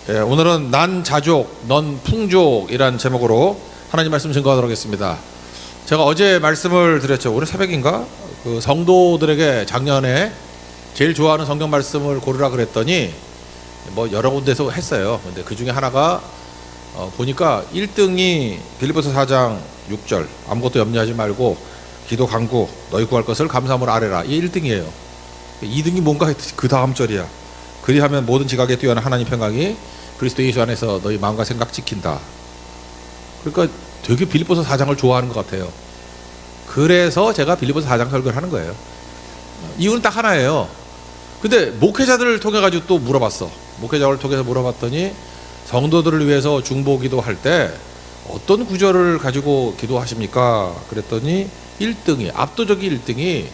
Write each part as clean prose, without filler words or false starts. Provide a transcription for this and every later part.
오늘은 난 자족, 넌 풍족이란 제목으로 하나님 말씀 증거하도록 하겠습니다. 제가 어제 말씀을 드렸죠. 오늘 새벽인가? 그 성도들에게 작년에 제일 좋아하는 성경 말씀을 고르라 그랬더니 뭐 여러 군데서 했어요. 근데 그 중에 하나가 보니까 1등이 빌립보서 4장 6절 아무것도 염려하지 말고 기도 간구 너희 구할 것을 감사함으로 아뢰라. 이게 1등이에요. 2등이 뭔가 했더니 그 다음 절이야. 그리하면 모든 지각에 뛰어난 하나님 평강이 그리스도 예수 안에서 너희 마음과 생각 지킨다. 그러니까 되게 빌립보서 4장을 좋아하는 것 같아요. 그래서 제가 빌립보서 4장 설교를 하는 거예요. 이유는 딱 하나예요. 근데 목회자들을 통해 가지고 또 물어봤어. 목회자를 통해서 물어봤더니 성도들을 위해서 중보기도 할 때 어떤 구절을 가지고 기도하십니까? 그랬더니 1등이 압도적인 1등이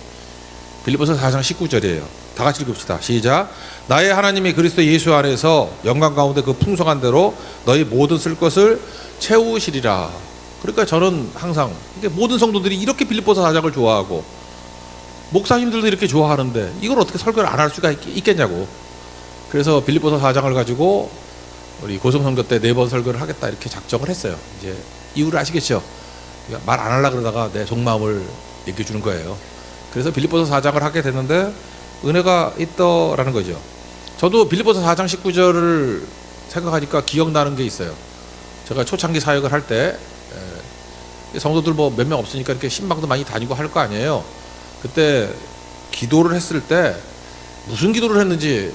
빌립보서 4장 19절이에요. 다 같이 읽읍시다. 시작. 나의 하나님이 그리스도 예수 안에서 영광 가운데 그 풍성한 대로 너희 모든 쓸 것을 채우시리라. 그러니까 저는 항상 모든 성도들이 이렇게 빌립보서 4장을 좋아하고 목사님들도 이렇게 좋아하는데 이걸 어떻게 설교를 안 할 수가 있겠냐고. 그래서 빌립보서 4장을 가지고 우리 고성선교 때 4번 설교를 하겠다 이렇게 작정을 했어요. 이제 이유를 아시겠죠? 말 안 하려고 그러다가 내 속마음을 얘기해 주는 거예요. 그래서 빌립보서 4장을 하게 됐는데 은혜가 있더라는 거죠. 저도 빌립보서 4장 19절을 생각하니까 기억나는 게 있어요. 제가 초창기 사역을 할 때 성도들 뭐 몇 명 없으니까 이렇게 신방도 많이 다니고 할 거 아니에요. 그때 기도를 했을 때 무슨 기도를 했는지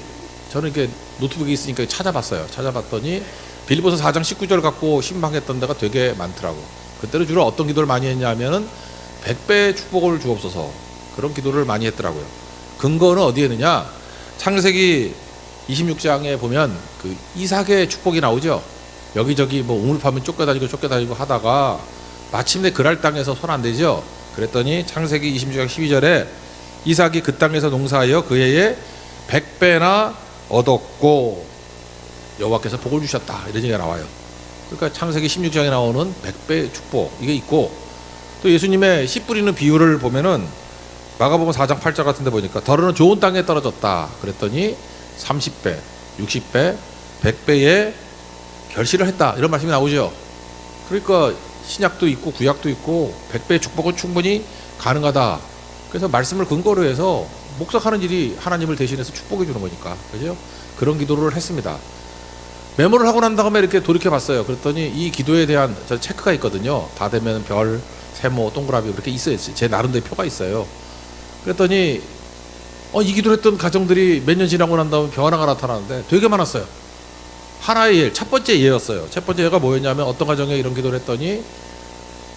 저는 이렇게 노트북이 있으니까 찾아봤어요. 찾아봤더니 빌립보서 4장 19절 갖고 신방했던 데가 되게 많더라고. 그때는 주로 어떤 기도를 많이 했냐면은 100배의 축복을 주옵소서 그런 기도를 많이 했더라고요. 근거는 어디에 있느냐? 창세기 26장에 보면 그 이삭의 축복이 나오죠. 여기저기 뭐 우물 파면 쫓겨다니고 하다가 마침내 그랄 땅에서 손 안 대죠. 그랬더니 창세기 26장 12절에 이삭이 그 땅에서 농사하여 그 해에 100배나 얻었고 여호와께서 복을 주셨다 이런 얘기가 나와요. 그러니까 창세기 16장에 나오는 100배의 축복 이게 있고 또 예수님의 씨 뿌리는 비유를 보면은 마가복음 4장 8절 같은 데 보니까 더러는 좋은 땅에 떨어졌다 그랬더니 30배, 60배, 100배의 결실을 했다 이런 말씀이 나오죠. 그러니까 신약도 있고 구약도 있고 100배의 축복은 충분히 가능하다. 그래서 말씀을 근거로 해서 목사하는 일이 하나님을 대신해서 축복해 주는 거니까 그죠? 그런 기도를 했습니다. 메모를 하고 난 다음에 이렇게 돌이켜 봤어요. 그랬더니 이 기도에 대한 저 체크가 있거든요. 다 되면 별, 세모, 동그라미 그렇게 있어요. 제 나름대로 표가 있어요. 그랬더니 이 기도를 했던 가정들이 몇 년 지나고 난 다음에 변화가 나타나는데 되게 많았어요. 하나의 예, 첫 번째 예였어요. 첫 번째 예가 뭐였냐면 어떤 가정에 이런 기도를 했더니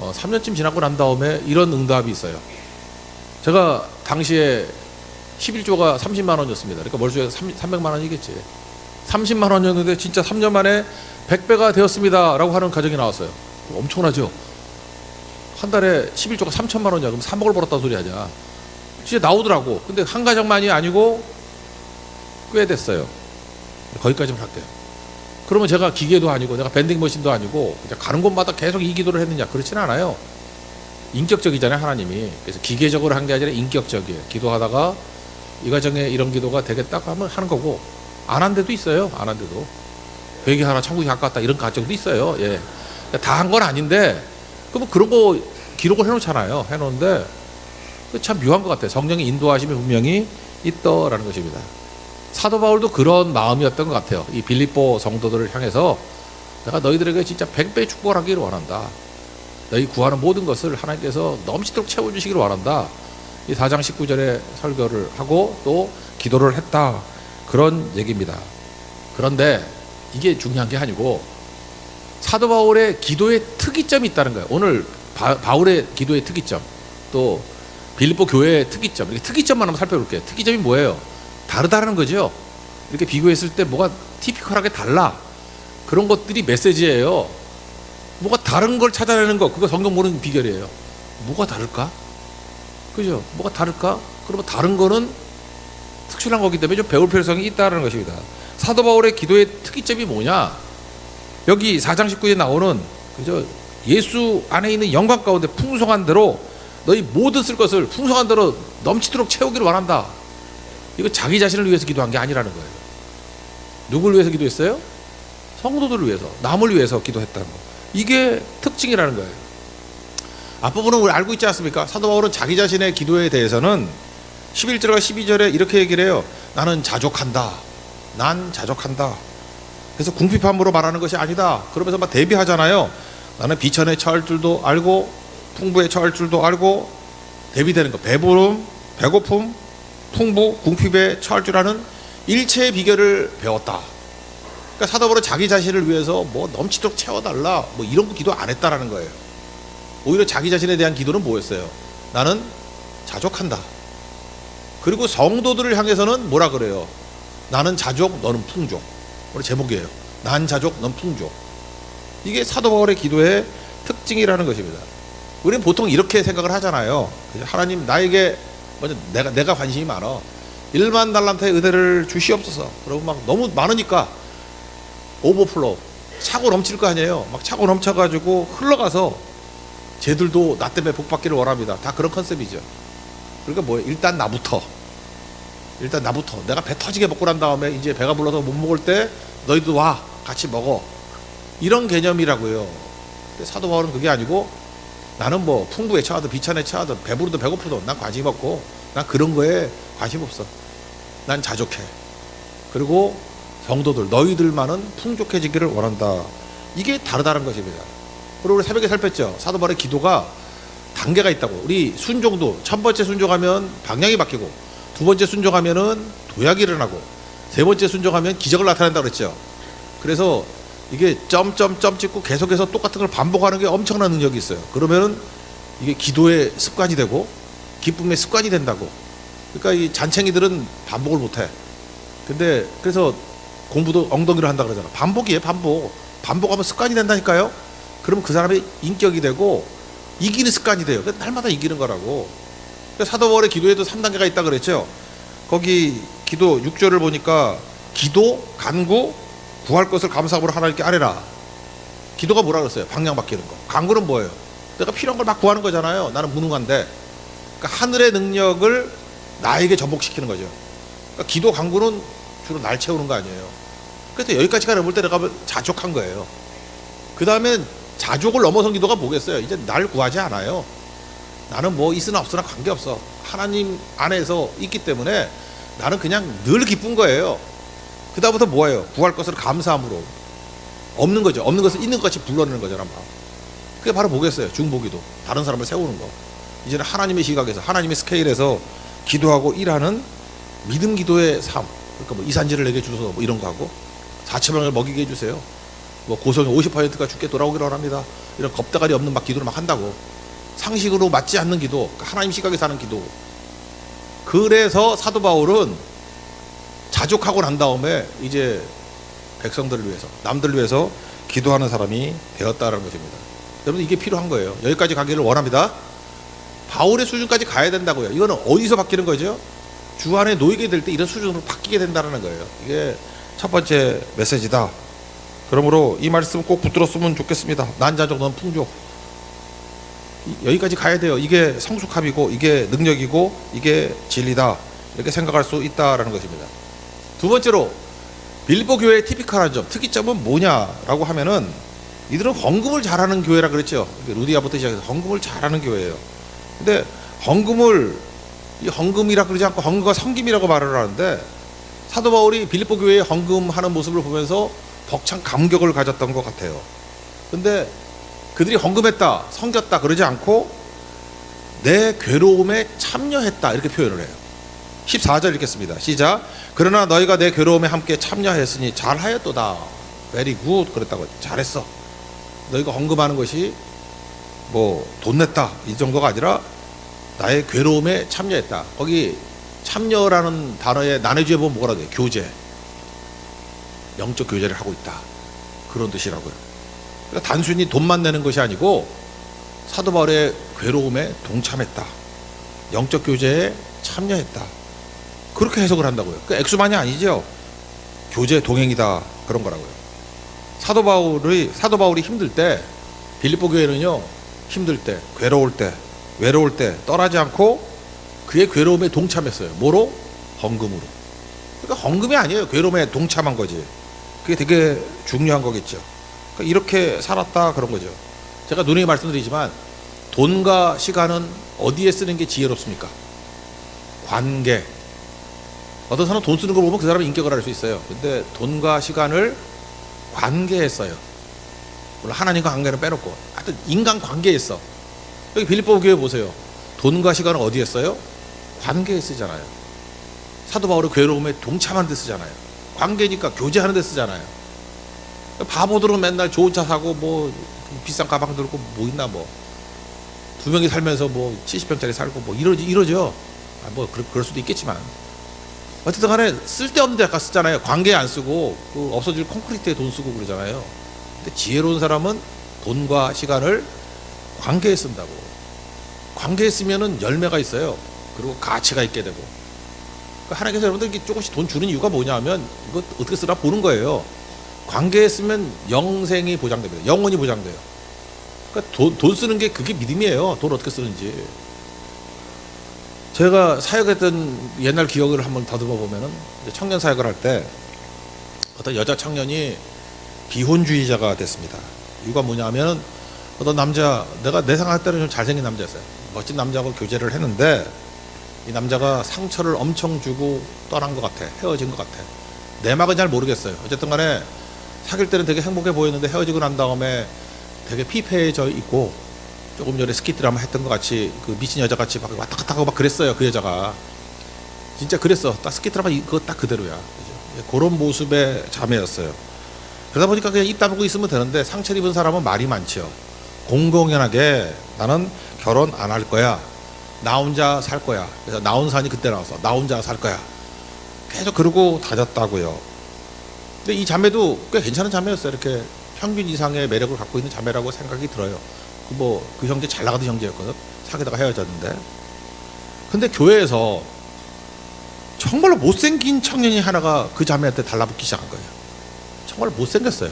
3년쯤 지나고 난 다음에 이런 응답이 있어요. 제가 당시에 11조가 30만 원이었습니다. 그러니까 월수에 300만 원이겠지. 30만 원이었는데 진짜 3년 만에 100배가 되었습니다 라고 하는 가정이 나왔어요. 엄청나죠? 한 달에 11조가 3천만 원이야. 그럼 3억을 벌었다는 소리 하냐. 진짜 나오더라고. 근데 한 가정만이 아니고 꽤 됐어요. 거기까지만 할게요. 그러면 제가 기계도 아니고 내가 밴딩 머신도 아니고 가는 곳마다 계속 이 기도를 했느냐? 그렇진 않아요. 인격적이잖아요 하나님이. 그래서 기계적으로 한 게 아니라 인격적이에요. 기도하다가 이 가정에 이런 기도가 되겠다 하면 하는 거고 안 한 데도 있어요. 안 한 데도 회개 하나 천국이 가깝다 이런 가정도 있어요. 예, 다 한 건 아닌데 그럼 그런 거 기록을 해놓잖아요. 해놓는데 참 묘한 것 같아요. 성령의 인도하심이 분명히 있더라는 것입니다. 사도 바울도 그런 마음이었던 것 같아요. 이 빌립보 성도들을 향해서 내가 너희들에게 진짜 100배 축복을 하기를 원한다. 너희 구하는 모든 것을 하나님께서 넘치도록 채워주시기를 원한다. 이 4장 19절에 설교를 하고 또 기도를 했다. 그런 얘기입니다. 그런데 이게 중요한 게 아니고 사도 바울의 기도의 특이점이 있다는 거예요. 오늘 바울의 기도의 특이점 또 빌립보 교회의 특이점 이렇게 특이점만 한번 살펴볼게요. 특이점이 뭐예요? 다르다는 거죠. 이렇게 비교했을 때 뭐가 티피컬하게 달라. 그런 것들이 메시지예요. 뭐가 다른 걸 찾아내는 거 그거 성경 보는 비결이에요. 뭐가 다를까? 그죠? 뭐가 다를까? 그러면 다른 거는 특출난 거기 때문에 좀 배울 필요성이 있다는 것입니다. 사도 바울의 기도의 특이점이 뭐냐? 여기 4장 19절에 나오는 그죠? 예수 안에 있는 영광 가운데 풍성한 대로 너희 모든 쓸 것을 풍성한 대로 넘치도록 채우기를 원한다. 이거 자기 자신을 위해서 기도한 게 아니라는 거예요. 누굴 위해서 기도했어요? 성도들을 위해서, 남을 위해서 기도했다는 거. 이게 특징이라는 거예요. 앞부분은 우리 알고 있지 않습니까? 사도 바울은 자기 자신의 기도에 대해서는 11절과 12절에 이렇게 얘기를 해요. 나는 자족한다. 난 자족한다. 그래서 궁핍함으로 말하는 것이 아니다. 그러면서 막 대비하잖아요. 나는 비천에 처할 줄도 알고 풍부에 처할 줄도 알고, 대비되는 거. 배부름, 배고픔, 풍부, 궁핍에 처할 줄 아는 일체의 비결을 배웠다. 그러니까 사도 바울은 자기 자신을 위해서 뭐 넘치도록 채워달라, 뭐 이런 거 기도 안 했다라는 거예요. 오히려 자기 자신에 대한 기도는 뭐였어요? 나는 자족한다. 그리고 성도들을 향해서는 뭐라 그래요? 나는 자족, 너는 풍족. 우리 제목이에요. 난 자족, 넌 풍족. 이게 사도 바울의 기도의 특징이라는 것입니다. 우리는 보통 이렇게 생각을 하잖아요. 하나님 나에게 먼저 내가 관심이 많아. 1만 달란트의 은혜를 주시옵소서. 그러고 막 너무 많으니까 오버플로우, 차고 넘칠 거 아니에요. 막 차고 넘쳐가지고 흘러가서 쟤들도 나 때문에 복 받기를 원합니다. 다 그런 컨셉이죠. 그러니까 뭐예요? 일단 나부터 내가 배 터지게 먹고 난 다음에 이제 배가 불러서 못 먹을 때 너희도 와 같이 먹어, 이런 개념이라고요. 근데 사도 바울은 그게 아니고, 나는 뭐 풍부에 처하든 비천에 처하든 배부르든 배고프든 난 관심 없고, 난 그런 거에 관심 없어. 난 자족해. 그리고 성도들 너희들만은 풍족해지기를 원한다. 이게 다르다는 것입니다. 그리고 우리 새벽에 살폈죠. 사도 바울의 기도가 단계가 있다고. 우리 순종도 첫 번째 순종하면 방향이 바뀌고, 두 번째 순종하면은 도약이 일어나고, 세 번째 순종하면 기적을 나타낸다고 그랬죠. 그래서 이게 점점점 찍고 계속해서 똑같은 걸 반복하는 게 엄청난 능력이 있어요. 그러면은 이게 기도의 습관이 되고 기쁨의 습관이 된다고. 그러니까 이 잔챙이들은 반복을 못해. 근데 그래서 공부도 엉덩이로 한다 그러잖아. 반복이에요. 반복하면 습관이 된다니까요. 그러면 그 사람의 인격이 되고 이기는 습관이 돼요. 날마다 이기는 거라고. 그러니까 사도 바울의 기도에도 3단계가 있다 그랬죠. 거기 기도 6절을 보니까 기도, 간구, 구할 것을 감사함으로 하나님께 아뢰라. 기도가 뭐라 그랬어요? 방향 바뀌는 거. 간구는 뭐예요? 내가 필요한 걸 막 구하는 거잖아요. 나는 무능한데. 그러니까 하늘의 능력을 나에게 전복시키는 거죠. 그러니까 기도, 간구는 주로 날 채우는 거 아니에요. 그래서 여기까지가 넘을 때 내가 자족한 거예요. 그 다음엔 자족을 넘어선 기도가 뭐겠어요? 이제 날 구하지 않아요. 나는 뭐 있으나 없으나 관계없어. 하나님 안에서 있기 때문에 나는 그냥 늘 기쁜 거예요. 그 다음부터 뭐예요? 구할 것을 감사함으로. 없는 거죠. 없는 것을 있는 것 같이 불러내는 거잖아. 그게 바로 뭐겠어요? 중보기도. 다른 사람을 세우는 거. 이제는 하나님의 시각에서, 하나님의 스케일에서 기도하고 일하는 믿음 기도의 삶. 그러니까 뭐 이산지를 내게 주소서 뭐 이런 거 하고, 4천명을 먹이게 해주세요. 뭐 고성의 50%가 죽게 돌아오기를 원합니다. 이런 겁대가리 없는 막 기도를 막 한다고. 상식으로 맞지 않는 기도, 하나님 시각에서 하는 기도. 그래서 사도 바울은 자족하고 난 다음에 이제 백성들을 위해서, 남들을 위해서 기도하는 사람이 되었다는 것입니다. 여러분, 이게 필요한 거예요. 여기까지 가기를 원합니다. 바울의 수준까지 가야 된다고요. 이거는 어디서 바뀌는 거죠? 주 안에 놓이게 될 때 이런 수준으로 바뀌게 된다는 거예요. 이게 첫 번째 메시지다. 그러므로 이 말씀 꼭 붙들었으면 좋겠습니다. 난 자족, 넌 풍족. 여기까지 가야 돼요. 이게 성숙함이고, 이게 능력이고, 이게 진리다. 이렇게 생각할 수 있다라는 것입니다. 두 번째로 빌립보 교회의 티피컬한 점, 특이점은 뭐냐라고 하면은, 이들은 헌금을 잘하는 교회라 그랬죠. 루디아부터 시작해서 헌금을 잘하는 교회예요. 근데 헌금이라 그러지 않고 헌금과 섬김이라고 말을 하는데, 사도 바울이 빌립보 교회의 헌금하는 모습을 보면서 벅찬 감격을 가졌던 것 같아요. 근데 그들이 헌금했다, 섬겼다 그러지 않고 내 괴로움에 참여했다 이렇게 표현을 해요. 14절 읽겠습니다. 시작. 그러나 너희가 내 괴로움에 함께 참여했으니 잘하였도다. very good. 그랬다고. 잘했어. 너희가 헌금하는 것이 뭐 돈 냈다 이 정도가 아니라 나의 괴로움에 참여했다. 거기 참여라는 단어에 나눠주에 보면 뭐라 그래요? 교제. 영적 교제를 하고 있다. 그런 뜻이라고요. 그러니까 단순히 돈만 내는 것이 아니고 사도 바울의 괴로움에 동참했다. 영적 교제에 참여했다. 그렇게 해석을 한다고요. 그 액수만이 아니죠. 교제 동행이다. 그런 거라고요. 사도 바울이 힘들 때, 빌립보 교회는요, 힘들 때, 괴로울 때, 외로울 때 떠나지 않고 그의 괴로움에 동참했어요. 뭐로? 헌금으로. 그러니까 헌금이 아니에요. 괴로움에 동참한 거지. 그게 되게 중요한 거겠죠. 그러니까 이렇게 살았다 그런 거죠. 제가 누누이 말씀드리지만 돈과 시간은 어디에 쓰는 게 지혜롭습니까? 관계. 어떤 사람은 돈 쓰는 걸 보면 그 사람의 인격을 알 수 있어요. 근데 돈과 시간을 관계에 써요. 물론 하나님과 관계는 빼놓고 하여튼 인간 관계에 써. 여기 빌립보 교회 보세요. 돈과 시간을 어디에 써요? 관계에 쓰잖아요. 사도 바울의 괴로움에 동참하는 데 쓰잖아요. 관계니까 교제하는 데 쓰잖아요. 바보들은 맨날 좋은 차 사고 뭐 비싼 가방 들고 뭐 있나 뭐 두 명이 살면서 뭐 70평짜리 살고 뭐 이러죠. 뭐 그럴 수도 있겠지만 어쨌든 간에 쓸데없는 데 약간 쓰잖아요. 관계에 안 쓰고 그 없어질 콘크리트에 돈 쓰고 그러잖아요. 근데 지혜로운 사람은 돈과 시간을 관계에 쓴다고. 관계에 쓰면은 열매가 있어요. 그리고 가치가 있게 되고. 그러니까 하나님께서 여러분들 조금씩 돈 주는 이유가 뭐냐 하면 이거 어떻게 쓰나 보는 거예요. 관계에 쓰면 영생이 보장됩니다. 영원히 보장돼요. 그러니까 돈 쓰는 게 그게 믿음이에요. 돈 어떻게 쓰는지. 제가 사역했던 옛날 기억을 한번 더듬어 보면은 청년 사역을 할 때 어떤 여자 청년이 비혼주의자가 됐습니다. 이유가 뭐냐면 어떤 남자, 내가 내 생각할 때는 좀 잘생긴 남자였어요. 멋진 남자하고 교제를 했는데 이 남자가 상처를 엄청 주고 떠난 것 같아. 헤어진 것 같아. 내막은 잘 모르겠어요. 어쨌든 간에 사귈 때는 되게 행복해 보였는데 헤어지고 난 다음에 되게 피폐해져 있고 조금 전에 스키트를 했던 것 같이 그 미친 여자 같이 막 왔다 갔다 하고 막 그랬어요. 그 여자가 진짜 그랬어. 딱 스키트라면 그거 딱 그대로야. 그죠? 그런 모습의 자매였어요. 그러다 보니까 그냥 입 다물고 있으면 되는데 상처를 입은 사람은 말이 많죠. 공공연하게 나는 결혼 안 할 거야. 나 혼자 살 거야. 그래서 나온산이 그때 나왔어. 나 혼자 살 거야. 계속 그러고 다녔다고요. 근데 이 자매도 꽤 괜찮은 자매였어요. 이렇게 평균 이상의 매력을 갖고 있는 자매라고 생각이 들어요. 그 형제 잘 나가던 형제였거든. 사귀다가 헤어졌는데. 근데 교회에서 정말로 못생긴 청년이 하나가 그 자매한테 달라붙기 시작한 거예요. 정말 못생겼어요.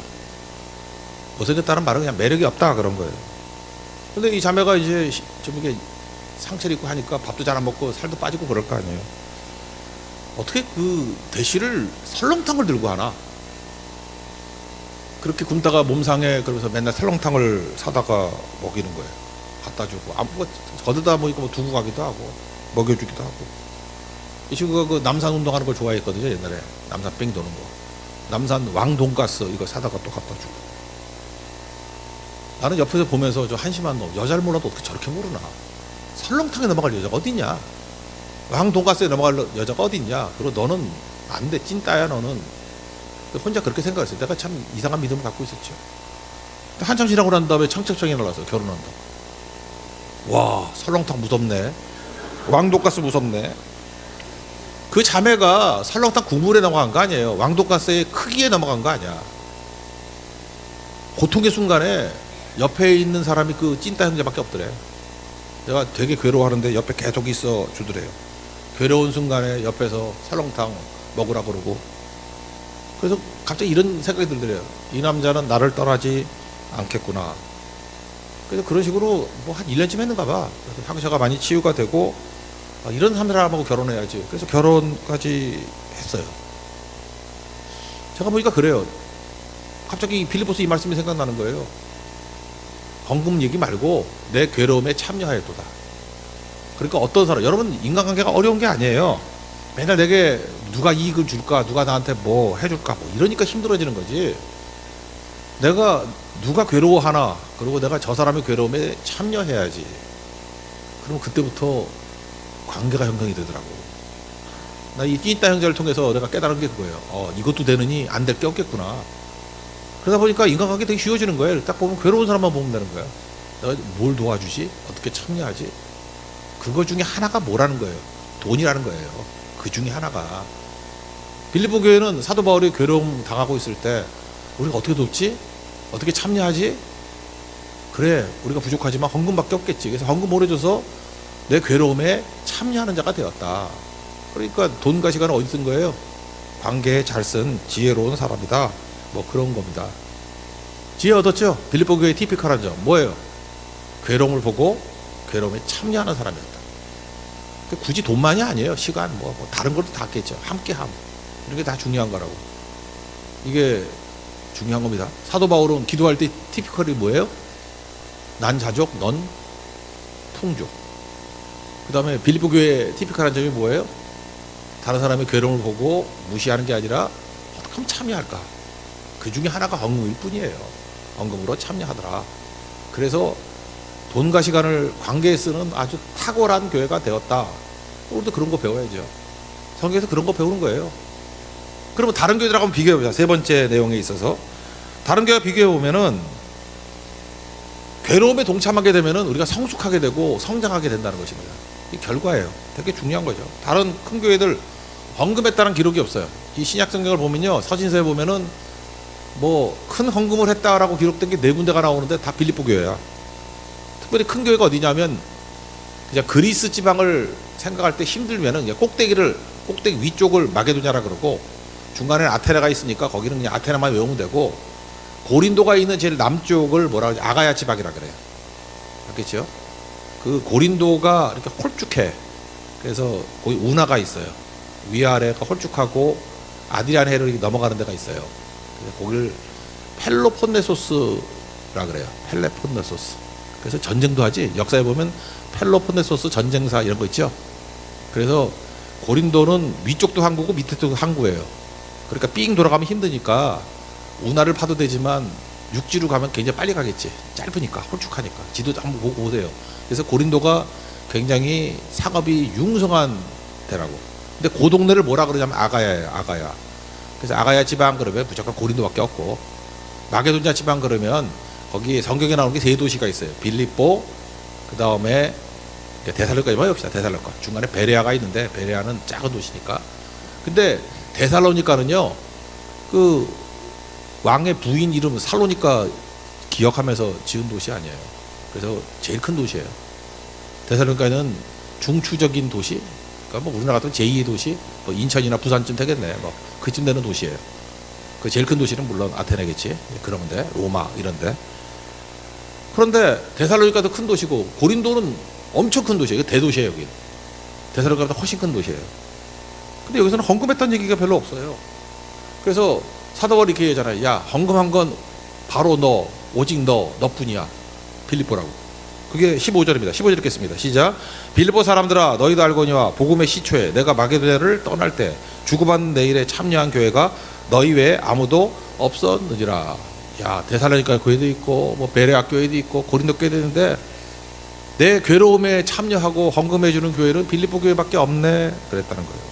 못생겼다는 말은 그냥 매력이 없다 그런 거예요. 근데 이 자매가 이제 좀 이게 상처를 입고 하니까 밥도 잘 안 먹고 살도 빠지고 그럴 거 아니에요. 어떻게 그 대시를 설렁탕을 들고 하나? 그렇게 굶다가 몸 상해 그러면서 맨날 설렁탕을 사다가 먹이는 거예요. 갖다 주고 아무거 거들다 보니까 뭐 두고 가기도 하고 먹여주기도 하고. 이 친구가 그 남산 운동하는 걸 좋아했거든요. 옛날에 남산 뺑 도는 거. 남산 왕돈가스 이거 사다가 또 갖다 주고. 나는 옆에서 보면서 저 한심한 놈, 여자를 몰라도 어떻게 저렇게 모르나. 설렁탕에 넘어갈 여자가 어딨냐. 왕돈가스에 넘어갈 여자가 어딨냐. 그리고 너는 안 돼. 찐따야 너는. 혼자 그렇게 생각했어요. 내가 참 이상한 믿음을 갖고 있었죠. 한참 지나고 난 다음에 청첩장이 날라서 결혼한다고. 와, 설렁탕 무섭네. 왕돈가스 무섭네. 그 자매가 설렁탕 국물에 넘어간 거 아니에요. 왕돈가스의 크기에 넘어간 거 아니야. 고통의 순간에 옆에 있는 사람이 그 찐따 형제밖에 없더래. 내가 되게 괴로워하는데 옆에 계속 있어 주더래요. 괴로운 순간에 옆에서 설렁탕 먹으라 그러고. 그래서 갑자기 이런 생각이 들더래요. 이 남자는 나를 떠나지 않겠구나. 그래서 그런 식으로 뭐 한 1년쯤 했는가 봐. 그래서 상처가 많이 치유가 되고 이런 사람하고 결혼해야지. 그래서 결혼까지 했어요. 제가 보니까 그래요. 갑자기 빌립보서 이 말씀이 생각나는 거예요. 헌금 얘기 말고 내 괴로움에 참여하였도다. 그러니까 어떤 사람, 여러분 인간관계가 어려운 게 아니에요. 맨날 내게 누가 이익을 줄까, 누가 나한테 뭐 해줄까, 뭐 이러니까 힘들어지는 거지. 내가 누가 괴로워하나, 그리고 내가 저 사람의 괴로움에 참여해야지. 그럼 그때부터 관계가 형성이 되더라고. 나 이 찐따 형제를 통해서 내가 깨달은 게 그거예요. 이것도 되느니 안 될 게 없겠구나. 그러다 보니까 인간관계 되게 쉬워지는 거예요. 딱 보면 괴로운 사람만 보면 되는 거예요. 내가 뭘 도와주지? 어떻게 참여하지? 그거 중에 하나가 뭐라는 거예요? 돈이라는 거예요. 그 중에 하나가. 빌립보 교회는 사도 바울이 괴로움 당하고 있을 때 우리가 어떻게 돕지? 어떻게 참여하지? 그래, 우리가 부족하지만 헌금밖에 없겠지. 그래서 헌금 보내줘서 내 괴로움에 참여하는 자가 되었다. 그러니까 돈과 시간을 어디 쓴 거예요? 관계에 잘 쓴 지혜로운 사람이다. 뭐 그런 겁니다. 지혜 얻었죠? 빌립보 교회의 티피컬한 점 뭐예요? 괴로움을 보고 괴로움에 참여하는 사람이었다. 굳이 돈만이 아니에요. 시간 뭐 다른 것도 다 겠죠. 함께함. 이런 게 다 중요한 거라고. 이게 중요한 겁니다. 사도 바울은 기도할 때 티피컬이 뭐예요? 난 자족, 넌 풍족. 그 다음에 빌립보 교회의 티피컬한 점이 뭐예요? 다른 사람의 괴로움을 보고 무시하는 게 아니라 어떻게 하면 참여할까? 그 중에 하나가 헌금일 뿐이에요. 헌금으로 참여하더라. 그래서 돈과 시간을 관계에 쓰는 아주 탁월한 교회가 되었다. 우리도 그런 거 배워야죠. 성경에서 그런 거 배우는 거예요. 그러면 다른 교회들하고 한번 비교해보자. 세 번째 내용에 있어서 다른 교회와 비교해보면은 괴로움에 동참하게 되면은 우리가 성숙하게 되고 성장하게 된다는 것입니다. 이 결과예요. 되게 중요한 거죠. 다른 큰 교회들 헌금했다는 기록이 없어요. 이 신약 성경을 보면요, 서신서에 보면은 뭐 큰 헌금을 했다라고 기록된 게 4군데가 나오는데 다 빌립보 교회야. 특별히 큰 교회가 어디냐면 그냥 그리스 지방을 생각할 때 힘들면은 그냥 꼭대기 위쪽을 마게도냐라 그러고 중간에 아테네가 있으니까 거기는 그냥 아테네만 외우면 되고 고린도가 있는 제일 남쪽을 뭐라 그러지? 아가야 지방이라 그래요. 알겠죠? 그 고린도가 이렇게 홀쭉해. 그래서 거기 운하가 있어요. 위아래가 홀쭉하고 아드리아해를 넘어가는 데가 있어요. 그래서 거기를 펠로폰네소스라 그래요. 펠레폰네소스. 그래서 전쟁도 하지. 역사에 보면 펠로폰네소스 전쟁사 이런 거 있죠. 그래서 고린도는 위쪽도 항구고 밑에도 항구예요. 그러니까 삥 돌아가면 힘드니까 운하를 파도 되지만 육지로 가면 굉장히 빨리 가겠지. 짧으니까, 홀쭉하니까. 지도 한번 보고 오세요. 그래서 고린도가 굉장히 상업이 융성한 데라고. 근데 그 동네를 뭐라 그러냐면 아가야예요. 아가야. 그래서 아가야 지방 그러면 무조건 고린도밖에 없고, 마게도냐 지방 그러면 거기 성경에 나오는 게 3도시가 있어요. 빌립보, 그 다음에 데살로니까만 봅시다. 데살로니까. 중간에 베레아가 있는데 베레아는 작은 도시니까. 근데 데살로니카는요, 그 왕의 부인 이름 살로니까 기억하면서 지은 도시 아니에요. 그래서 제일 큰 도시예요. 데살로니카는 중추적인 도시, 그러니까 뭐 우리나라 같은 제2의 도시, 뭐 인천이나 부산쯤 되겠네. 뭐 그쯤 되는 도시예요. 그 제일 큰 도시는 물론 아테네겠지. 그런데 로마 이런데. 그런데 데살로니카도 큰 도시고 고린도는 엄청 큰 도시예요. 대도시예요. 여기. 데살로니카보다 훨씬 큰 도시예요. 근데 여기서는 헌금했다는 얘기가 별로 없어요. 그래서 사도 바울이 이렇게 얘기하잖아요. 야, 헌금한 건 바로 너, 오직 너뿐이야. 빌립보라고. 그게 15절입니다. 15절 읽겠습니다. 시작. 빌립보 사람들아, 너희도 알거니와 복음의 시초에 내가 마게도냐를 떠날 때 주고받는 내 일에 참여한 교회가 너희 외에 아무도 없었느니라. 야, 데살로니가 교회도 있고 뭐 베레아 교회도 있고 고린도 교회도 있는데 내 괴로움에 참여하고 헌금해주는 교회는 빌립보 교회밖에 없네. 그랬다는 거예요.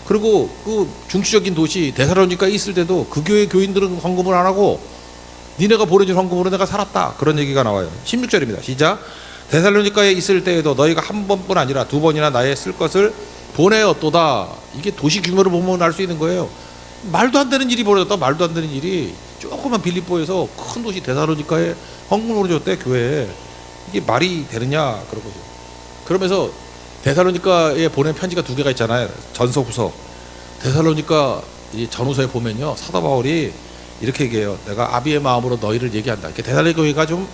그리고 그 중추적인 도시 데살로니카에 있을 때도 그 교회 교인들은 헌금을 안 하고 니네가 보내준 헌금으로 내가 살았다. 그런 얘기가 나와요. 16절입니다. 시작. 데살로니카에 있을 때에도 너희가 한 번뿐 아니라 2번이나 나의 쓸 것을 보내었도다. 이게 도시 규모를 보면 알 수 있는 거예요. 말도 안 되는 일이 벌어졌다. 말도 안 되는 일이 조그만 빌립보에서 큰 도시 데살로니카에 헌금을 줬대. 교회에. 이게 말이 되느냐 그런 거죠. 그러면서 데살로니카에 보낸 편지가 2개가 있잖아요. 전서 후서. 데살로니카 이 전후서에 보면요, 사도 바울이 이렇게 얘기해요. 내가 아비의 마음으로 너희를 얘기한다. 이렇게 데살로니카 교회가 좀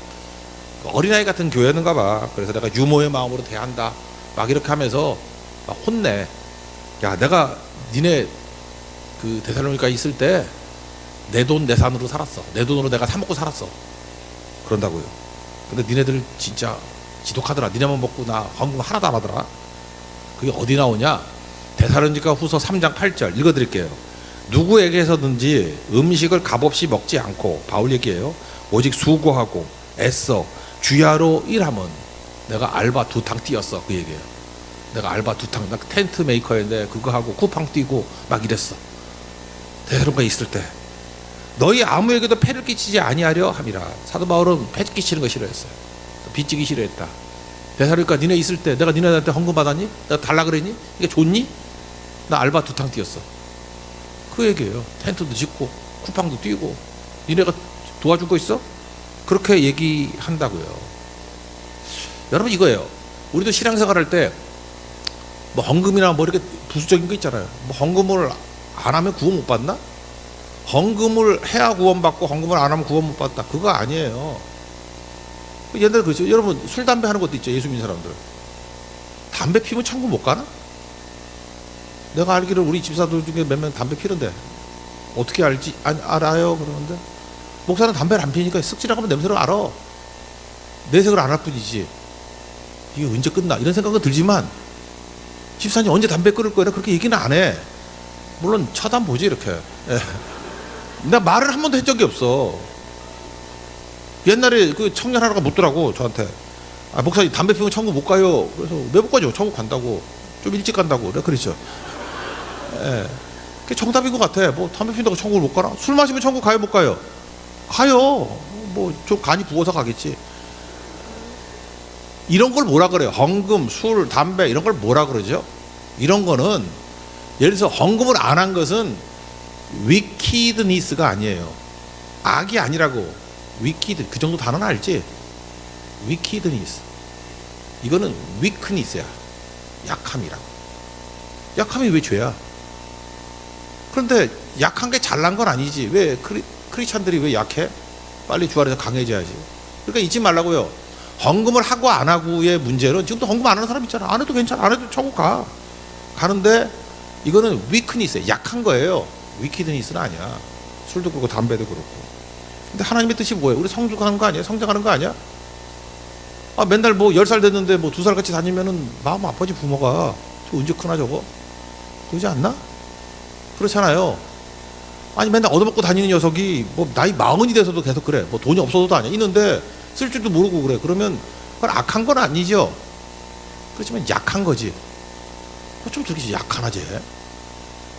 어린아이 같은 교회였는가 봐. 그래서 내가 유모의 마음으로 대한다. 막 이렇게 하면서 막 혼내. 야, 내가 니네 그 데살로니카에 있을 때 내 돈 내 산으로 살았어. 내 돈으로 내가 사 먹고 살았어. 그런다고요. 근데 니네들 진짜 지독하더라. 니네만 먹고 나 헌금 하나도 안 하더라. 그게 어디 나오냐? 데살로니가 후서 3장 8절 읽어드릴게요. 누구에게서든지 음식을 값없이 먹지 않고, 바울 얘기예요. 오직 수고하고 애써 주야로 일하면, 내가 알바 2탕 뛰었어. 그 얘기예요. 내가 알바 2탕, 나 텐트 메이커였는데 그거 하고 쿠팡 뛰고 막 이랬어. 데살로니가에 있을 때 너희 아무에게도 폐를 끼치지 아니하려 함이라. 사도 바울은 폐 끼치는 거 싫어했어요. 빚지기 싫어했다. 데살로니가 니네 있을 때 내가 니네한테 헌금 받았니? 내가 달라 그랬니? 이게 좋니? 나 알바 2탕 뛰었어. 그 얘기예요. 텐트도 짓고 쿠팡도 뛰고. 니네가 도와준 거 있어? 그렇게 얘기한다고요. 여러분, 이거예요. 우리도 신앙생활 할 때 뭐 헌금이나 뭐 이렇게 부수적인 거 있잖아요. 뭐 헌금을 안 하면 구원 못 받나? 헌금을 해야 구원받고 헌금을 안 하면 구원 못 받다. 그거 아니에요. 옛날에 그렇죠. 여러분, 술 담배 하는 것도 있죠. 예수 믿는 사람들. 담배 피면 천국 못 가나? 내가 알기로 우리 집사들 중에 몇 명 담배 피는데 어떻게 알지? 알아요. 그러는데 목사는 담배를 안 피니까 쓱 지나가면 냄새를 알아. 내색을 안 할 뿐이지. 이게 언제 끝나? 이런 생각은 들지만 집사님 언제 담배 끊을 거야? 그렇게 얘기는 안 해. 물론 쳐다보지 이렇게. 예. 나 말을 한 번도 한 적이 없어. 옛날에 그 청년 하나가 묻더라고 저한테. 아, 목사님 담배 피우면 천국 못 가요. 그래서 왜 못 가죠? 천국 간다고. 좀 일찍 간다고. 내가 그랬죠. 예. 그게 정답인 것 같아. 뭐 담배 피운다고 천국을 못 가나? 술 마시면 천국 가요? 못 가요? 가요. 뭐 좀 간이 부어서 가겠지. 이런 걸 뭐라 그래요? 헌금, 술, 담배 이런 걸 뭐라 그러죠? 이런 거는 예를 들어서 헌금을 안 한 것은 wickedness가 아니에요. 악이 아니라고. wicked 그 정도 단어는 알지? wickedness 이거는 weakness야. 약함이라고. 약함이 왜 죄야? 그런데 약한 게 잘난 건 아니지. 왜 크리스찬들이 왜 약해? 빨리 주 안에서 강해져야지. 그러니까 잊지 말라고요. 헌금을 하고 안 하고의 문제는 지금도 헌금 안 하는 사람 있잖아. 안 해도 괜찮아. 안 해도 천국 가. 가는데 이거는 weakness예요. 약한 거예요. wickedness는 아니야. 술도 그렇고 담배도 그렇고. 근데 하나님의 뜻이 뭐예요? 우리 성숙하는 거 아니야? 성장하는 거 아니야? 아, 맨날 뭐 10살 됐는데 뭐 2살 같이 다니면은 마음 아파지 부모가. 저 언제 크나 저거? 그러지 않나? 그렇잖아요. 아니 맨날 얻어먹고 다니는 녀석이 뭐 나이 40이 돼서도 계속 그래. 뭐 돈이 없어서도 아니야. 있는데 쓸 줄도 모르고 그래. 그러면 그건 악한 건 아니죠. 그렇지만 약한 거지. 좀 저렇게 약하나 쟤?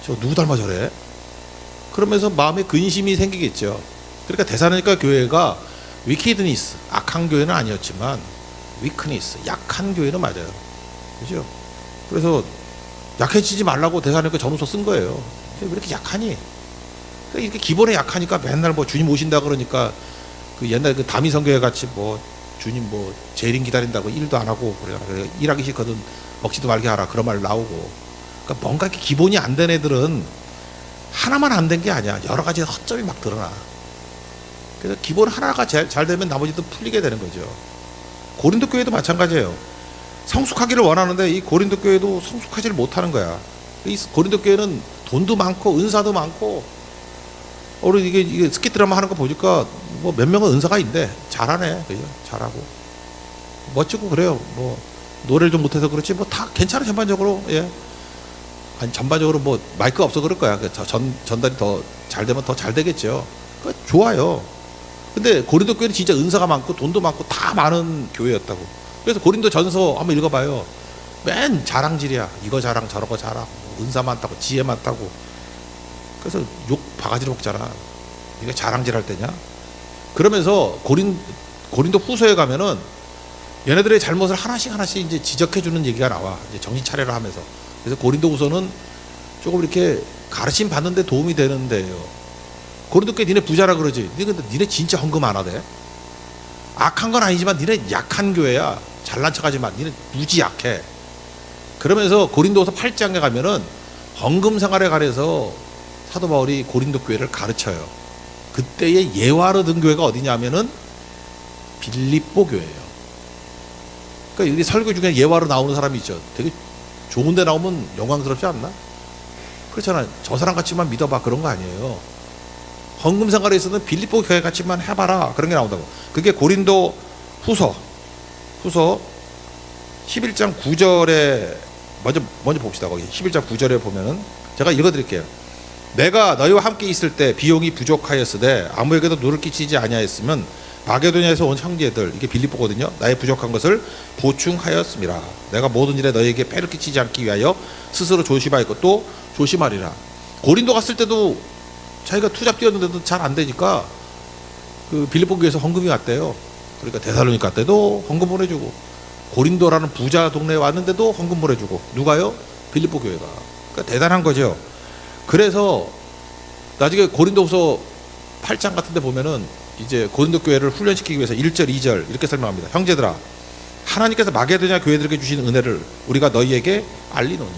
저 누구 닮아 저래? 그러면서 마음에 근심이 생기겠죠. 그러니까 데살로니가 교회가 wickedness, 악한 교회는 아니었지만 weakness, 약한 교회는 맞아요. 그죠? 그래서 약해지지 말라고 데살로니가 전후서 쓴 거예요. 왜 이렇게 약하니? 이렇게 기본에 약하니까 맨날 뭐 주님 오신다 그러니까 그 옛날 그 다미성교회 같이 뭐 주님 뭐 재림 기다린다고 일도 안 하고 그래 일하기 싫거든 먹지도 말게 하라 그런 말 나오고. 그러니까 뭔가 이렇게 기본이 안 된 애들은 하나만 안 된 게 아니야. 여러 가지 허점이 막 드러나. 그래서 기본 하나가 잘 되면 나머지도 풀리게 되는 거죠. 고린도 교회도 마찬가지예요. 성숙하기를 원하는데 이 고린도 교회도 성숙하지를 못하는 거야. 이 고린도 교회는 돈도 많고 은사도 많고 우리 이게 스키 드라마 하는 거 보니까 뭐 몇 명은 은사가 있는데 잘하네. 그죠? 잘하고 멋지고 그래요. 뭐 노래를 좀 못해서 그렇지 뭐 다 괜찮아 전반적으로. 예. 아니 전반적으로 뭐 마이크가 없어 그럴 거야. 전달이 더 잘 되면 더 잘 되겠죠. 좋아요. 근데 고린도 교회는 진짜 은사가 많고 돈도 많고 다 많은 교회였다고. 그래서 고린도 전서 한번 읽어봐요. 맨 자랑질이야. 이거 자랑 저거 자랑. 은사 많다고 지혜 많다고. 그래서 욕 바가지로 먹잖아. 이게 자랑질 할 때냐? 그러면서 고린도 후서에 가면은 얘네들의 잘못을 하나씩 이제 지적해주는 얘기가 나와. 이제 정신 차려라 하면서. 그래서 고린도 후서는 조금 이렇게 가르침 받는데 도움이 되는데요. 고린도 교회 니네 부자라 그러지. 니네 진짜 헌금 안 하대. 악한 건 아니지만 니네 약한 교회야. 잘난 척하지만 니네 무지 약해. 그러면서 고린도서 8장에 가면은 헌금 생활에 관해서 사도 바울이 고린도 교회를 가르쳐요. 그때의 예화로 든 교회가 어디냐면은 빌립보 교회예요. 그러니까 여기 설교 중에 예화로 나오는 사람이 있죠. 되게 좋은 데 나오면 영광스럽지 않나? 그렇잖아. 저 사람 같이만 믿어봐. 그런 거 아니에요. 헌금 생활에 있어서는 빌립보 교회 같이만 해봐라. 그런 게 나온다고. 그게 고린도 후서 11장 9절에 먼저 봅시다. 거기 11장 9절에 보면은 제가 읽어드릴게요. 내가 너희와 함께 있을 때 비용이 부족하였으되 아무에게도 누를 끼치지 아니하였으면 마게도냐에서 온 형제들, 이게 빌립보거든요. 나의 부족한 것을 보충하였습니다. 내가 모든 일에 너희에게 폐를 끼치지 않기 위하여 스스로 조심하였고 또 조심하리라. 고린도 갔을 때도 자기가 투잡 뛰었는데도 잘 안 되니까 그 빌립보 교회에서 헌금이 왔대요. 그러니까 데살로니가 때도 헌금 보내주고 고린도라는 부자 동네에 왔는데도 헌금 보내주고. 누가요? 빌립보 교회가. 그러니까 대단한 거죠. 그래서 나중에 고린도후서 8장 같은 데 보면은 이제 고린도 교회를 훈련시키기 위해서 1절 2절 이렇게 설명합니다. 형제들아 하나님께서 마게도냐 교회들에게 주신 은혜를 우리가 너희에게 알리노니.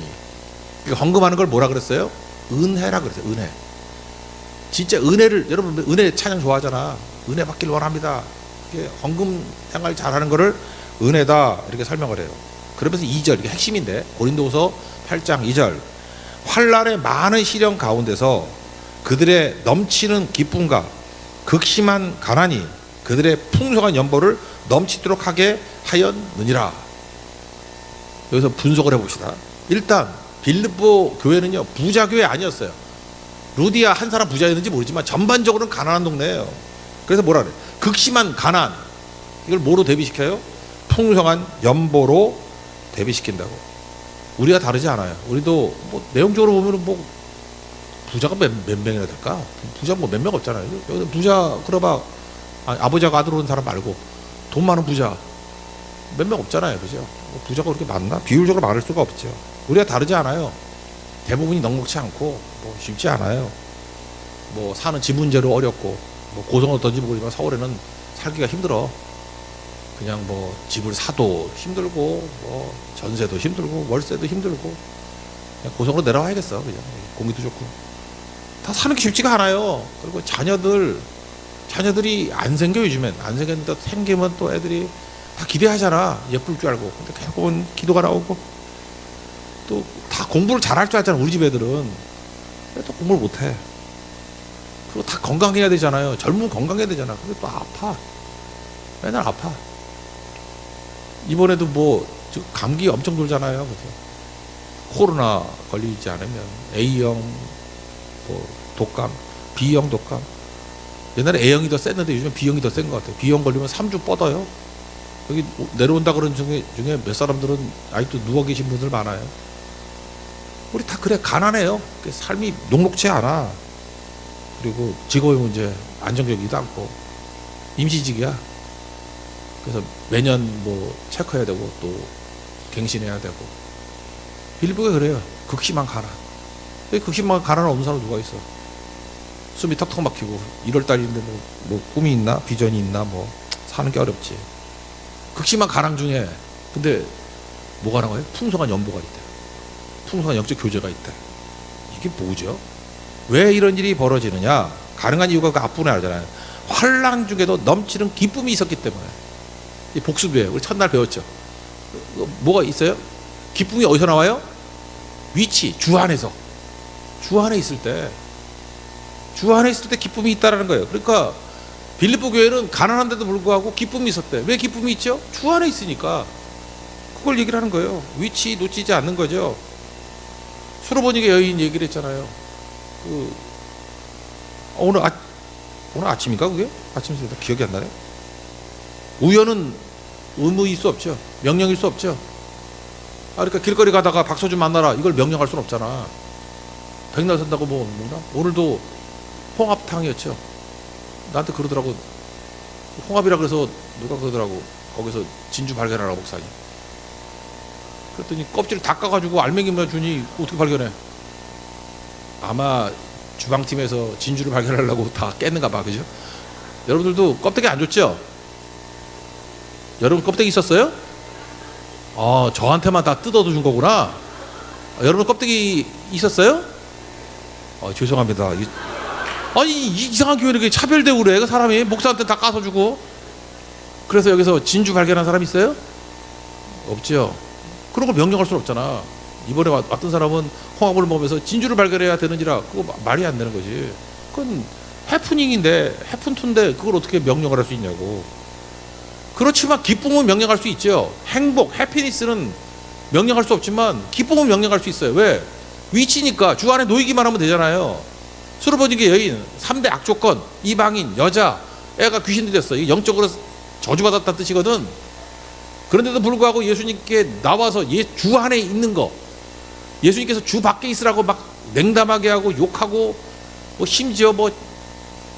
헌금하는 걸 뭐라 그랬어요? 은혜라 그랬어요. 은혜. 진짜 은혜를, 여러분 은혜 찬양 좋아하잖아. 은혜 받길 원합니다. 헌금 생활 잘하는 거를 은혜다 이렇게 설명을 해요. 그러면서 2절, 이게 핵심인데 고린도후서 8장 2절 환난의 많은 시련 가운데서 그들의 넘치는 기쁨과 극심한 가난이 그들의 풍성한 연보를 넘치도록 하게 하였느니라. 여기서 분석을 해봅시다. 일단 빌립보 교회는요, 부자 교회 아니었어요. 루디아 한 사람 부자였는지 모르지만 전반적으로는 가난한 동네예요. 그래서 뭐라 그래? 극심한 가난. 이걸 뭐로 대비시켜요? 풍성한 연보로 대비시킨다고. 우리가 다르지 않아요. 우리도 뭐 내용적으로 보면은 뭐 부자가 몇 명이나 될까? 부자 뭐 몇 명 없잖아요. 여기 부자 그러봐, 아버지하고 아들 오는 사람 말고 돈 많은 부자 몇 명 없잖아요. 그죠? 부자가 그렇게 많나? 비율적으로 많을 수가 없죠. 우리가 다르지 않아요. 대부분이 넉넉치 않고 뭐 쉽지 않아요. 뭐 사는 집 문제로 어렵고, 뭐 고성은 어떤지 모르지만 서울에는 살기가 힘들어. 그냥 뭐 집을 사도 힘들고, 뭐 전세도 힘들고, 월세도 힘들고, 그냥 고성으로 내려와야겠어. 그냥 공기도 좋고 다 사는 게 쉽지가 않아요. 그리고 자녀들이 안 생겨. 요즘엔 안 생겼는데 생기면 또 애들이 다 기대하잖아. 예쁠 줄 알고. 근데 결국은 기도가 나오고, 또 다 공부를 잘할 줄 알잖아. 우리 집 애들은. 근데 또 공부를 못해. 그리고 다 건강해야 되잖아요. 젊으면 건강해야 되잖아. 근데 또 아파. 맨날 아파. 이번에도 뭐 감기 엄청 돌잖아요. 그래서 코로나 걸리지 않으면 A형 뭐 독감, B형 독감. 옛날에 A형이 더 셌는데 요즘 B형이 더 센 것 같아요. B형 걸리면 3주 뻗어요. 여기 내려온다 그런 중에 몇 사람들은 아직도 누워 계신 분들 많아요. 우리 다 그래, 가난해요. 삶이 녹록치 않아. 그리고 직업의 문제 안정적이지도 않고 임시직이야. 그래서 매년 뭐 체크해야 되고 또 갱신해야 되고. 빌립보가 그래요. 극심한 가난. 극심한 가난 없는 사람 누가 있어? 숨이 턱턱 막히고 1월달인데 뭐 꿈이 있나 비전이 있나, 뭐 사는 게 어렵지. 극심한 가난 중에 근데 뭐가 나와요? 풍성한 연보가 있대. 풍성한 영적 교제가 있대. 이게 뭐죠? 왜 이런 일이 벌어지느냐? 가능한 이유가 그 앞부분에 알잖아요. 환난 중에도 넘치는 기쁨이 있었기 때문에. 이 복수배예요. 우리 첫날 배웠죠. 뭐가 있어요? 기쁨이 어디서 나와요? 위치, 주 안에서. 주 안에 있을 때, 주 안에 있을 때 기쁨이 있다라는 거예요. 그러니까 빌립보 교회는 가난한데도 불구하고 기쁨이 있었대. 왜 기쁨이 있죠? 주 안에 있으니까. 그걸 얘기를 하는 거예요. 위치 놓치지 않는 거죠. 수로보니게 여인 얘기를 했잖아요. 오늘 아침인가 그게? 아침입니다. 기억이 안 나네. 우연은 의무일 수 없죠. 명령일 수 없죠. 그러니까 길거리 가다가 박서준 만나라, 이걸 명령할 수는 없잖아. 백날 산다고 뭐 뭐나? 오늘도 홍합탕이었죠. 나한테 그러더라고. 홍합이라 그래서 누가 그러더라고. 거기서 진주 발견하라 목사님. 그랬더니 껍질 다 까가지고 알맹이만 주니 어떻게 발견해? 아마 주방팀에서 진주를 발견하려고 다 깼는가 봐. 그죠? 여러분들도 껍데기 안 줬죠? 여러분 껍데기 있었어요? 저한테만 다 뜯어도 준 거구나. 여러분 껍데기 있었어요? 죄송합니다. 아니 이상한 교회는 이렇게 차별되고 그래. 그 사람이 목사한테 다 까서 주고. 그래서 여기서 진주 발견한 사람 있어요? 없죠. 그런 걸 명령할 수는 없잖아. 이번에 왔던 사람은 홍합을 먹으면서 진주를 발견해야 되는지라, 그거 말이 안 되는 거지. 그건 해프닝인데, 해픈투인데 그걸 어떻게 명령을 할 수 있냐고. 그렇지만 기쁨은 명령할 수 있죠. 행복, 해피니스는 명령할 수 없지만 기쁨은 명령할 수 있어요. 왜? 위치니까 주 안에 놓이기만 하면 되잖아요. 수로보니게 여인, 3대 악조건, 이방인, 여자, 애가 귀신이 됐어. 이게 영적으로 저주받았다는 뜻이거든. 그런데도 불구하고 예수님께 나와서 주 안에 있는 거, 예수님께서 주 밖에 있으라고 막 냉담하게 하고 욕하고, 뭐 심지어 뭐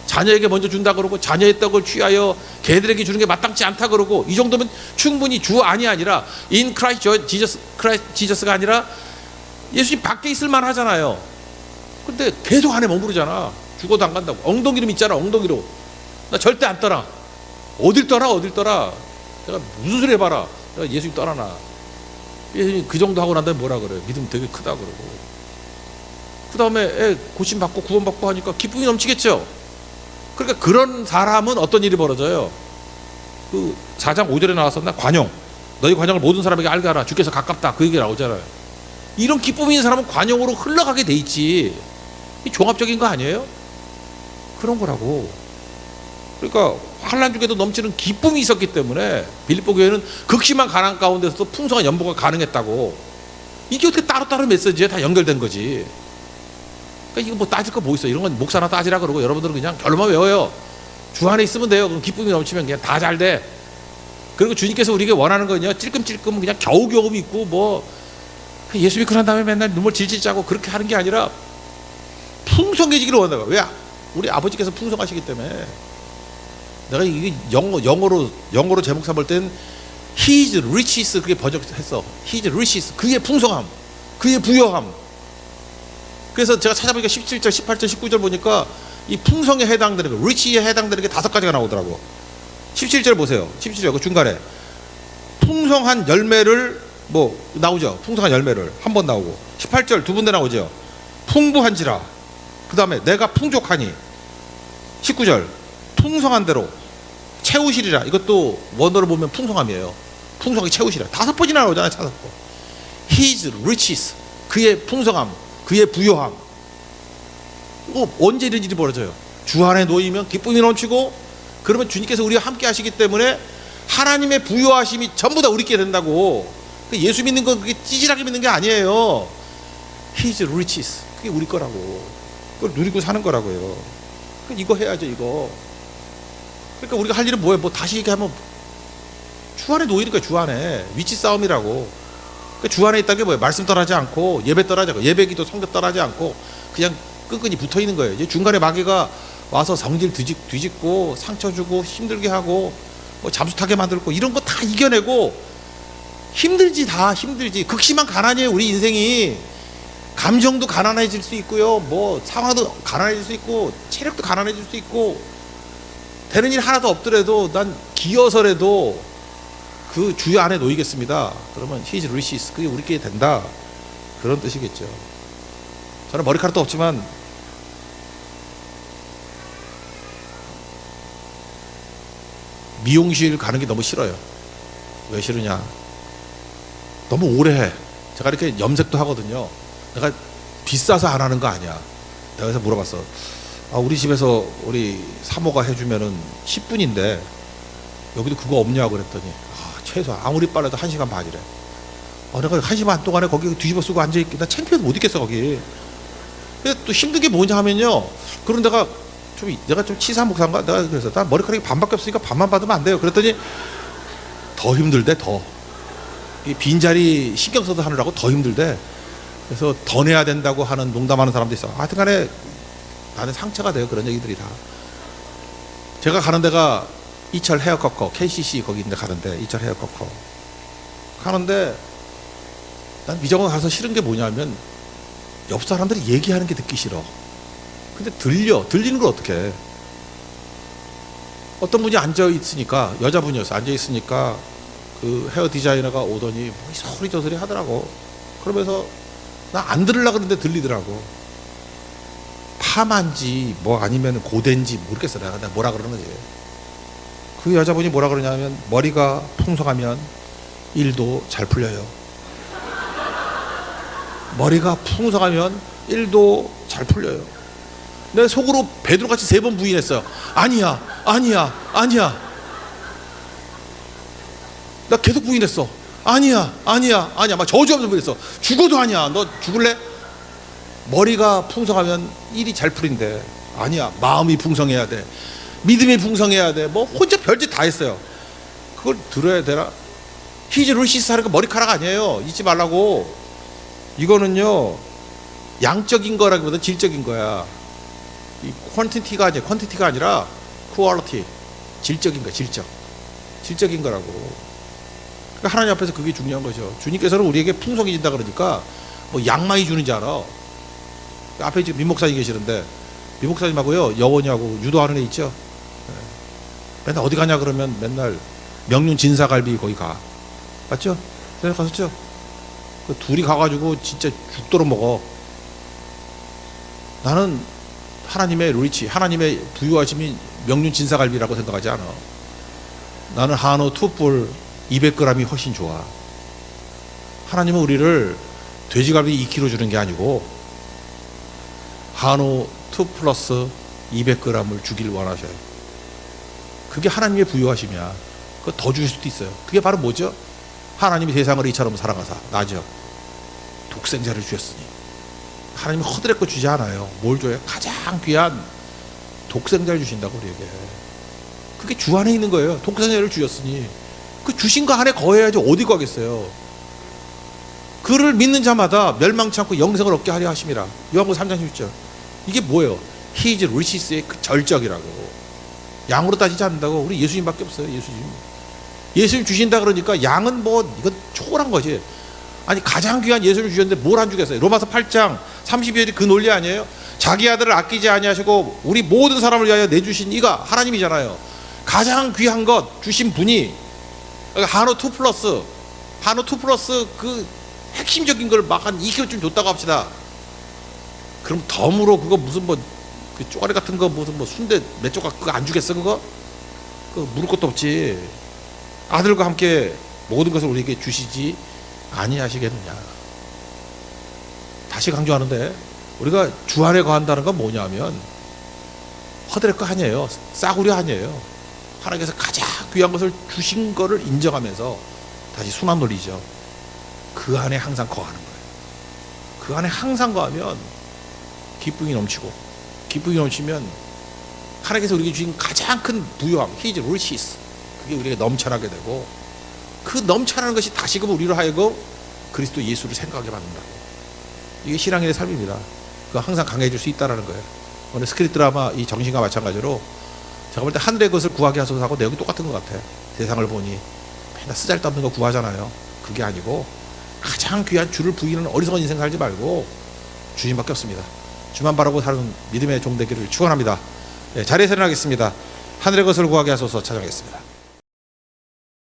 자녀에게 먼저 준다 그러고 자녀의 떡을 취하여 개들에게 주는 게 마땅치 않다 그러고, 이 정도면 충분히 주 안이 아니라 in Christ Jesus, 가 아니라 예수님 밖에 있을 만 하잖아요. 근데 계속 안에 머무르잖아. 죽어도 안 간다고. 엉덩이로 믿잖아. 엉덩이로. 나 절대 안 떠나. 어딜 떠나? 내가 무슨 소리 해봐라. 내가 예수님 떠나나. 예수님 그 정도 하고 난 다음에 뭐라 그래? 믿음 되게 크다 그러고. 그 다음에 애 고침받고 구원받고 하니까 기쁨이 넘치겠죠. 그러니까 그런 사람은 어떤 일이 벌어져요? 그 4장 5절에 나왔었나? 관용. 너희 관용을 모든 사람에게 알게 하라. 주께서 가깝다. 그 얘기 나오잖아요. 이런 기쁨이 있는 사람은 관용으로 흘러가게 돼 있지. 이 종합적인 거 아니에요? 그런 거라고. 그러니까 환난 중에도 넘치는 기쁨이 있었기 때문에 빌립보 교회는 극심한 가난 가운데서도 풍성한 연보가 가능했다고. 이게 어떻게 따로따로 메시지에 다 연결된 거지. 그러니까 이거 뭐 따질 거 뭐 있어. 이런 건 목사나 따지라 그러고 여러분들은 그냥 결론만 외워요. 주 안에 있으면 돼요. 그럼 기쁨이 넘치면 그냥 다 잘 돼. 그리고 주님께서 우리에게 원하는 거는요, 찔끔찔끔 그냥 겨우겨우 믿고 뭐 예수 믿고 난 다음에 맨날 눈물 질질 짜고 그렇게 하는 게 아니라 풍성해지기를 원한다. 왜? 우리 아버지께서 풍성하시기 때문에. 내가 이게 영어로 제목 삼을 땐 His riches 그게 번역했어. His riches, 그의 풍성함, 그의 부여함. 그래서 제가 찾아보니까 17절, 18절, 19절 보니까 이 풍성에 해당되는 거, rich에 해당되는 게 5가지가 나오더라고. 17절 보세요. 17절 그 중간에 풍성한 열매를 뭐 나오죠. 풍성한 열매를 한 번 나오고, 18절 두 군데 나오죠. 풍부한지라. 그 다음에 내가 풍족하니. 19절 풍성한 대로 채우시리라. 이것도 원어로 보면 풍성함이에요. 풍성하게 채우시리라. 5번이나 나오잖아요. 5번. His riches, 그의 풍성함, 그의 부요함. 언제 이런 일이 벌어져요? 주 안에 놓이면 기쁨이 넘치고, 그러면 주님께서 우리와 함께 하시기 때문에 하나님의 부요하심이 전부 다 우리께 된다고. 예수 믿는 건 그게 찌질하게 믿는 게 아니에요. His riches, 그게 우리 거라고. 그걸 누리고 사는 거라고요. 이거 해야죠, 이거. 그러니까 우리가 할 일은 뭐예요? 뭐 다시 얘기하면 주 안에 놓이니까. 주 안에 위치 싸움이라고. 그러니까 주 안에 있다는 게 뭐예요? 말씀 떠나지 않고, 예배 떠나지 않고, 예배기도 성교 떠나지 않고 그냥 끈끈이 붙어 있는 거예요. 이제 중간에 마귀가 와서 성질 뒤집고 상처 주고 힘들게 하고 뭐 잠수 타게 만들고 이런 거 다 이겨내고. 힘들지, 다 힘들지. 극심한 가난이에요, 우리 인생이. 감정도 가난해질 수 있고요, 뭐 상황도 가난해질 수 있고, 체력도 가난해질 수 있고. 되는 일 하나도 없더라도 난 기어서라도 그 주여 안에 놓이겠습니다. 그러면 His riches, 그게 우리께 된다, 그런 뜻이겠죠. 저는 머리카락도 없지만 미용실 가는 게 너무 싫어요. 왜 싫으냐? 너무 오래 해. 제가 이렇게 염색도 하거든요. 내가 비싸서 안 하는 거 아니야. 내가 그래서 물어봤어. 우리 집에서 우리 사모가 해주면은 10분인데 여기도 그거 없냐고 그랬더니 최소 아무리 빨라도 1시간 반이래. 내가 1시간 동안에 거기 뒤집어 쓰고 앉아있기, 나 창피해서 못 있겠어 거기. 근데 또 힘든 게 뭐냐 하면요, 그런 내가 좀 치사한 목사인가? 내가 그래서 나 머리카락이 반밖에 없으니까 반만 받으면 안 돼요. 그랬더니 더 힘들대. 더 이 빈자리 신경 써서 하느라고 더 힘들대. 그래서 더 내야 된다고 하는 농담하는 사람도 있어. 하여튼간에 나는 상처가 돼요, 그런 얘기들이 다. 제가 가는 데가 이철 헤어커커, KCC 거기 있는데 가는데, 이철 헤어커커 가는데 난 미정원 가서 싫은 게 뭐냐면 옆 사람들이 얘기하는 게 듣기 싫어. 근데 들리는 걸 어떻게 해. 어떤 분이 앉아있으니까, 여자분이었어. 앉아있으니까 그 헤어 디자이너가 오더니 뭐 소리 저 소리 하더라고. 그러면서 나 안 들으려고 그러는데 들리더라고. 파마인지 뭐 아니면 고된지 모르겠어. 내가 뭐라 그러는지. 그 여자분이 뭐라 그러냐면, 머리가 풍성하면 일도 잘 풀려요. 머리가 풍성하면 일도 잘 풀려요. 내가 속으로 베드로같이 3번 부인했어요. 아니야. 나 계속 부인했어. 아니야. 막 저주하면서 부인했어. 죽어도 아니야. 너 죽을래? 머리가 풍성하면 일이 잘 풀린대. 아니야. 마음이 풍성해야 돼. 믿음이 풍성해야 돼. 뭐 혼자 별짓 다 했어요. 그걸 들어야 되나? His riches 하는 거 머리카락 아니에요. 잊지 말라고. 이거는요, 양적인 거라기보다 질적인 거야. 이 퀀티티가 아니라 퀄리티, 질적인 거야. 질적인 거라고. 그러니까 하나님 앞에서 그게 중요한 거죠. 주님께서는 우리에게 풍성해진다 그러니까 뭐 양 많이 주는 줄 알아. 앞에 지금 민목사님 계시는데, 민목사님하고요 여원이하고 유도하는 애 있죠. 맨날 어디 가냐 그러면 맨날 명륜 진사갈비 거기 가. 맞죠? 갔었죠? 그 둘이 가가지고 진짜 죽도록 먹어. 나는 하나님의 리치, 하나님의 부유하심이 명륜 진사갈비라고 생각하지 않아. 나는 한우 투뿔 200g이 훨씬 좋아. 하나님은 우리를 돼지갈비 2kg 주는 게 아니고 한우 2 플러스 200g을 주길 원하셔요. 그게 하나님의 부요하심이야. 그거 더 주실 수도 있어요. 그게 바로 뭐죠? 하나님이 세상을 이처럼 사랑하사 나죠. 독생자를 주셨으니. 하나님이 허드렛 거 주지 않아요. 뭘 줘요? 가장 귀한 독생자를 주신다고 우리에게. 그게 주 안에 있는 거예요. 독생자를 주셨으니 그 주신 거 안에 거해야지 어디 가겠어요. 그를 믿는 자마다 멸망치 않고 영생을 얻게 하려 하심이라. 요한복음 3장 10절. 이게 뭐예요? 히즈 루시스의 그 절적이라고. 양으로 따지지 않는다고. 우리 예수님밖에 없어요. 예수님 주신다 그러니까 양은 뭐 이건 초월한 거지. 아니 가장 귀한 예수를 주셨는데 뭘 안 주겠어요? 로마서 8장 32절이 그 논리 아니에요? 자기 아들을 아끼지 아니하시고 우리 모든 사람을 위하여 내주신 이가 하나님이잖아요. 가장 귀한 것 주신 분이 한호 2 플러스 그 핵심적인 걸 막 한 2kg쯤 줬다고 합시다. 그럼 덤으로 그거 무슨 뭐 그 쪼가리 같은 거 무슨 뭐 순대 몇 조각 그거 안 주겠어 그거? 그거 물을 것도 없지. 아들과 함께 모든 것을 우리에게 주시지 아니하시겠느냐. 다시 강조하는데 우리가 주 안에 거한다는 건 뭐냐면 허드렛 거 아니에요. 싸구려 아니에요. 하나님께서 가장 귀한 것을 주신 거를 인정하면서 다시 순환 논리죠. 그 안에 항상 거하는 거예요. 그 안에 항상 거하면 기쁨이 넘치고, 기쁨이 넘치면 하나님께서 우리에게 주신 가장 큰 부요함, 히즈 루시스, 그게 우리에게 넘쳐나게 되고, 그 넘쳐나는 것이 다시금 우리로 하여금 그리스도 예수를 생각하게 만든다고. 이게 신앙인의 삶입니다. 그거 항상 강해질 수 있다는 거예요. 오늘 스크립 드라마 이 정신과 마찬가지로 제가 볼 때 하늘의 것을 구하게 하소서 하고 내용이 똑같은 것 같아요. 세상을 보니 맨날 쓰잘데없는 거 구하잖아요. 그게 아니고 가장 귀한 주를 부인하는 어리석은 인생 살지 말고 주님밖에 없습니다. 주만 바라고 사는 믿음의 종 되기를 축원합니다. 네, 자리에서 일어나겠습니다. 하늘의 것을 구하게 하소서 찬양하겠습니다.